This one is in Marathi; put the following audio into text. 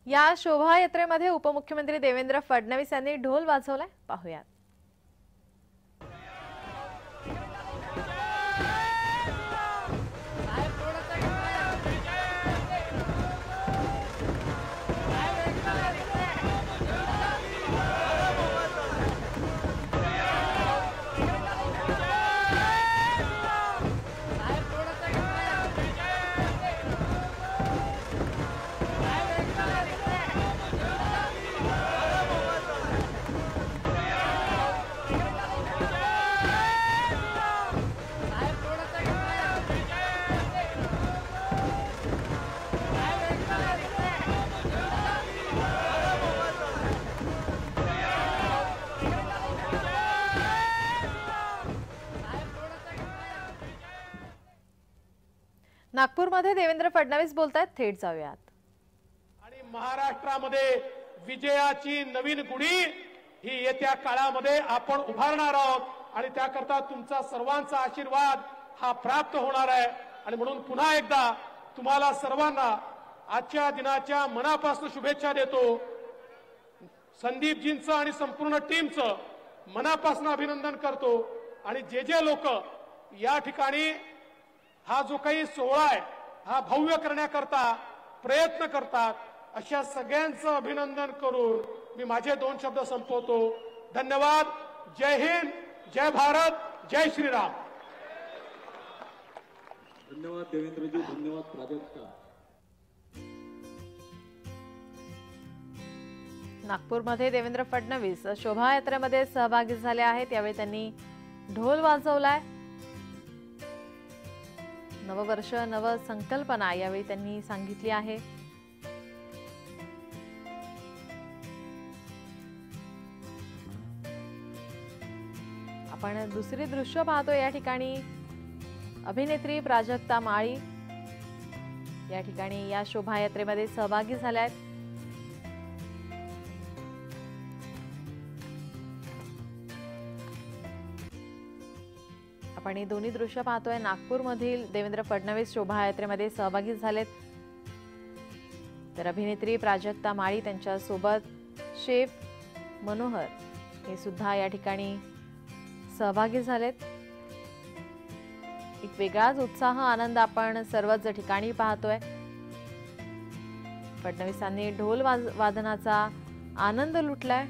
या शोभायात्रेमध्ये उपमुख्यमंत्री देवेंद्र फडणवीस यांनी ढोल वाजवलाय, पाहूयात। नागपूरमध्ये देवेंद्र फडणवीस बोलतायत, थेट जाऊयात। आणि महाराष्ट्रामध्ये विजयाची नवीन गुढी ही येत्या काळामध्ये आपण उभारणार आहोत आणि त्याकरता तुमचा सर्वांचा आशीर्वाद हा प्राप्त होणार आहे। आणि म्हणून पुन्हा एकदा तुम्हाला सर्वांना आजच्या दिनाच्या मनापासून शुभेच्छा देतो। संदीपजींचं आणि संपूर्ण टीमचं मनापासून अभिनंदन करतो। आणि जे लोक या ठिकाणी हा जो काही सोहळा आहे हा भव्य करण्याकरता प्रयत्न करतात, अशा सगळ्यांचं अभिनंदन करून मी माझे 2 शब्द संपवतो। धन्यवाद। जय हिंद, जय भारत, जय श्रीराम। धन्यवाद देवेंद्रजी, धन्यवाद प्राजक्ता। नागपूरमध्ये देवेंद्र फडणवीस शोभायात्रेमध्ये सहभागी झाले आहेत। यावेळी त्यांनी ढोल वाजवलाय। नववर्ष नव संकल्पना यावेळी त्यांनी सांगितली आहे। आपण दुसरी दृश्य पाहतो। या ठिकाणी अभिनेत्री प्राजक्ता माळी या ठिकाणी या शोभायात्रेमध्ये सहभागी झाल्या आहेत। आपण हे दोन्ही दृश्य पाहतोय। नागपूरमधील देवेंद्र फडणवीस शोभायात्रेमध्ये सहभागी झालेत, तर अभिनेत्री प्राजक्ता माळी त्यांच्या सोबत शेफ मनोहर हे सुद्धा या ठिकाणी सहभागी झालेत। एक वेगळाच उत्साह, आनंद आपण सर्वच ठिकाणी पाहतोय। फडणवीसांनी ढोल वादनाचा आनंद लुटलाय।